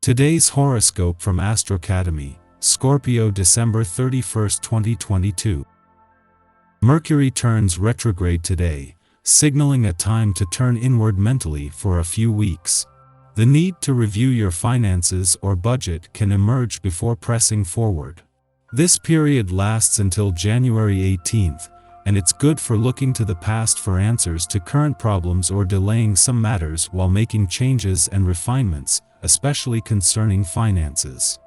Today's horoscope from Astrocademy, Scorpio December 31, 2022. Mercury turns retrograde today, signaling a time to turn inward mentally for a few weeks. The need to review your finances or budget can emerge before pressing forward. This period lasts until January 18th, and it's good for looking to the past for answers to current problems or delaying some matters while making changes and refinements, especially concerning finances.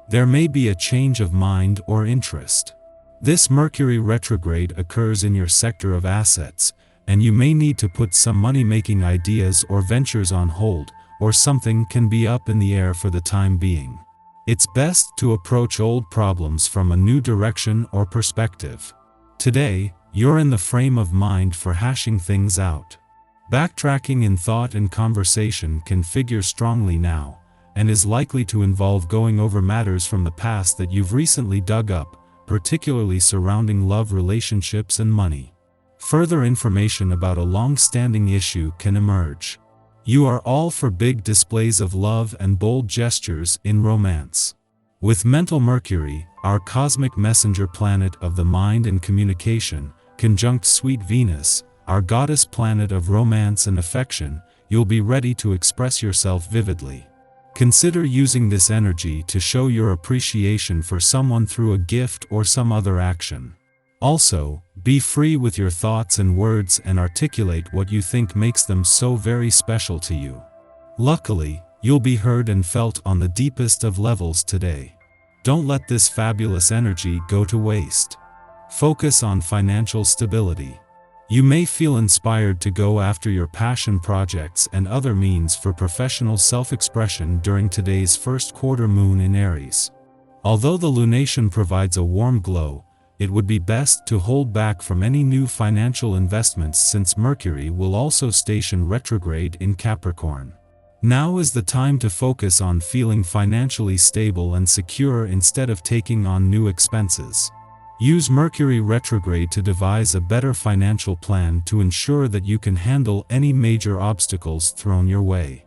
There may be a change of mind or interest. This Mercury retrograde occurs in your sector of assets, and you may need to put some money-making ideas or ventures on hold, or something can be up in the air for the time being. It's best to approach old problems from a new direction or perspective. Today, you're in the frame of mind for hashing things out. Backtracking in thought and conversation can figure strongly now, and is likely to involve going over matters from the past that you've recently dug up, particularly surrounding love relationships and money. Further information about a long-standing issue can emerge. You are all for big displays of love and bold gestures in romance. With mental Mercury, our cosmic messenger planet of the mind and communication, conjunct sweet Venus, our goddess planet of romance and affection, you'll be ready to express yourself vividly. Consider using this energy to show your appreciation for someone through a gift or some other action. Also, be free with your thoughts and words and articulate what you think makes them so very special to you. Luckily, you'll be heard and felt on the deepest of levels today. Don't let this fabulous energy go to waste. Focus on financial stability. You may feel inspired to go after your passion projects and other means for professional self-expression during today's first quarter moon in Aries. Although the lunation provides a warm glow, it would be best to hold back from any new financial investments since Mercury will also station retrograde in Capricorn. Now is the time to focus on feeling financially stable and secure instead of taking on new expenses. Use Mercury retrograde to devise a better financial plan to ensure that you can handle any major obstacles thrown your way.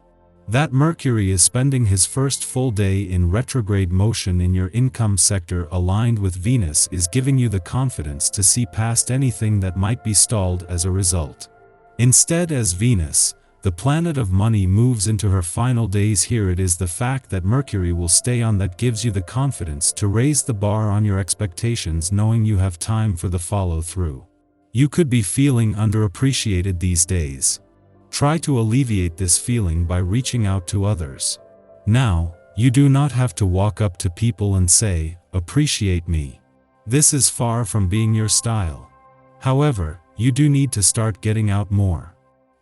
That Mercury is spending his first full day in retrograde motion in your income sector aligned with Venus is giving you the confidence to see past anything that might be stalled as a result. Instead, as Venus, the planet of money, moves into her final days here, it is the fact that Mercury will stay on that gives you the confidence to raise the bar on your expectations, knowing you have time for the follow-through. You could be feeling underappreciated these days. Try to alleviate this feeling by reaching out to others. Now, you do not have to walk up to people and say, "Appreciate me." This is far from being your style. However, you do need to start getting out more.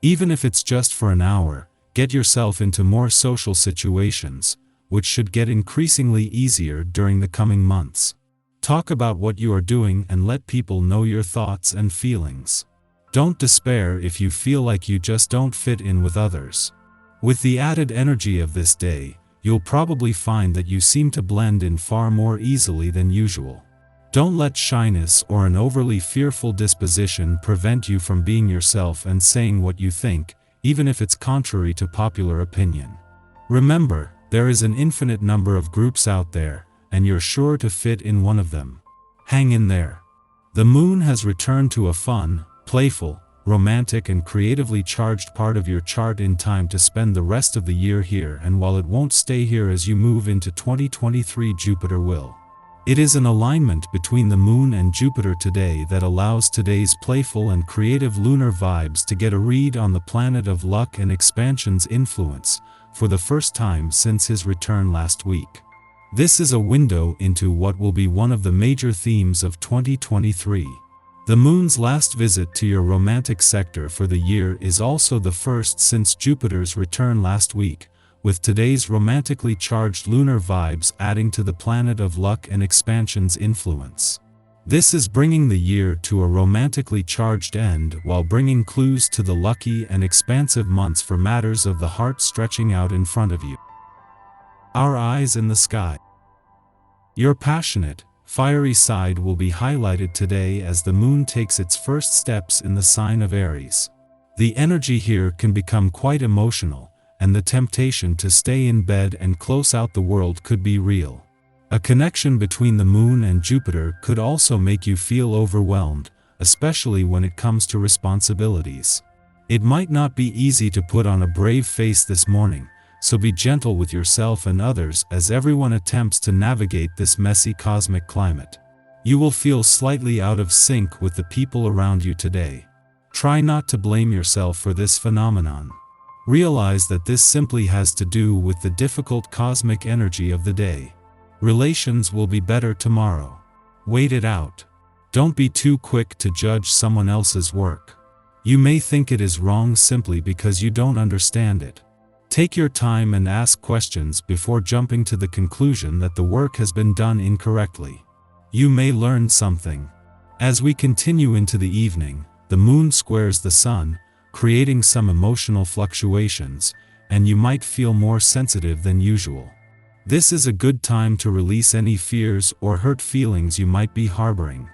Even if it's just for an hour, get yourself into more social situations, which should get increasingly easier during the coming months. Talk about what you are doing and let people know your thoughts and feelings. Don't despair if you feel like you just don't fit in with others. With the added energy of this day, you'll probably find that you seem to blend in far more easily than usual. Don't let shyness or an overly fearful disposition prevent you from being yourself and saying what you think, even if it's contrary to popular opinion. Remember, there is an infinite number of groups out there, and you're sure to fit in one of them. Hang in there. The moon has returned to a fun, playful, romantic and creatively charged part of your chart in time to spend the rest of the year here, and while it won't stay here as you move into 2023, Jupiter will. It is an alignment between the moon and Jupiter today that allows today's playful and creative lunar vibes to get a read on the planet of luck and expansion's influence, for the first time since his return last week. This is a window into what will be one of the major themes of 2023. The moon's last visit to your romantic sector for the year is also the first since Jupiter's return last week, with today's romantically charged lunar vibes adding to the planet of luck and expansion's influence. This is bringing the year to a romantically charged end while bringing clues to the lucky and expansive months for matters of the heart stretching out in front of you. Our eyes in the sky. Your passionate, fiery side will be highlighted today as the moon takes its first steps in the sign of Aries. The energy here can become quite emotional, and the temptation to stay in bed and close out the world could be real. A connection between the Moon and Jupiter could also make you feel overwhelmed, especially when it comes to responsibilities. It might not be easy to put on a brave face this morning, so be gentle with yourself and others as everyone attempts to navigate this messy cosmic climate. You will feel slightly out of sync with the people around you today. Try not to blame yourself for this phenomenon. Realize that this simply has to do with the difficult cosmic energy of the day. Relations will be better tomorrow. Wait it out. Don't be too quick to judge someone else's work. You may think it is wrong simply because you don't understand it. Take your time and ask questions before jumping to the conclusion that the work has been done incorrectly. You may learn something. As we continue into the evening, the Moon squares the Sun, creating some emotional fluctuations, and you might feel more sensitive than usual. This is a good time to release any fears or hurt feelings you might be harboring.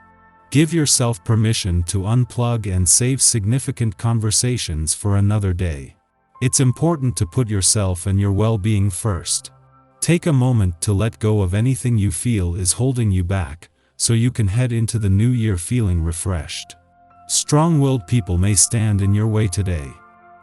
Give yourself permission to unplug and save significant conversations for another day. It's important to put yourself and your well-being first. Take a moment to let go of anything you feel is holding you back, so you can head into the new year feeling refreshed. Strong-willed people may stand in your way today.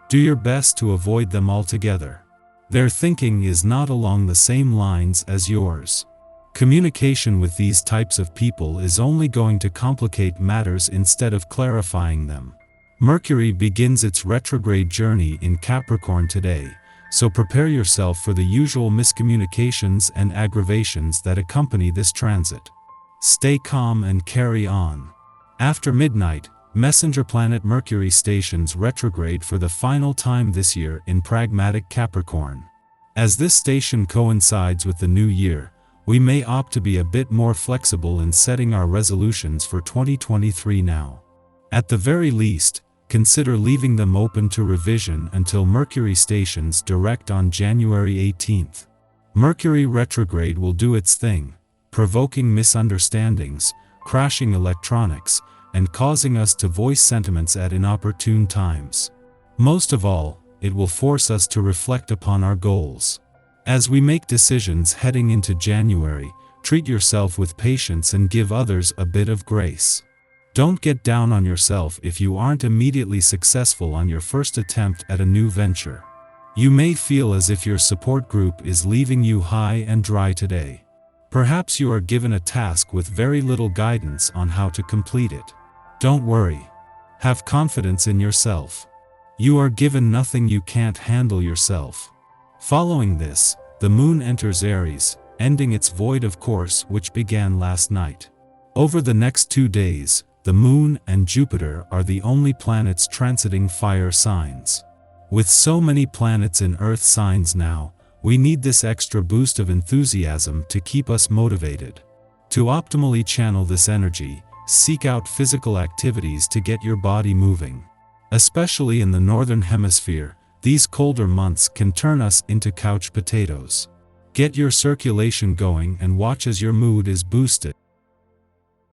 Do your best to avoid them altogether. Their thinking is not along the same lines as yours. Communication with these types of people is only going to complicate matters instead of clarifying them. Mercury begins its retrograde journey in Capricorn today, so prepare yourself for the usual miscommunications and aggravations that accompany this transit. Stay calm and carry on. After midnight, messenger planet Mercury stations retrograde for the final time this year in pragmatic Capricorn. As this station coincides with the new year, we may opt to be a bit more flexible in setting our resolutions for 2023 now. At the very least, consider leaving them open to revision until Mercury stations direct on January 18th. Mercury retrograde will do its thing, provoking misunderstandings, crashing electronics, and causing us to voice sentiments at inopportune times. Most of all, it will force us to reflect upon our goals. As we make decisions heading into January, treat yourself with patience and give others a bit of grace. Don't get down on yourself if you aren't immediately successful on your first attempt at a new venture. You may feel as if your support group is leaving you high and dry today. Perhaps you are given a task with very little guidance on how to complete it. Don't worry. Have confidence in yourself. You are given nothing you can't handle yourself. Following this, the Moon enters Aries, ending its void of course which began last night. Over the next 2 days, the Moon and Jupiter are the only planets transiting fire signs. With so many planets in Earth signs now, we need this extra boost of enthusiasm to keep us motivated. To optimally channel this energy, seek out physical activities to get your body moving. Especially in the Northern Hemisphere, these colder months can turn us into couch potatoes. Get your circulation going and watch as your mood is boosted.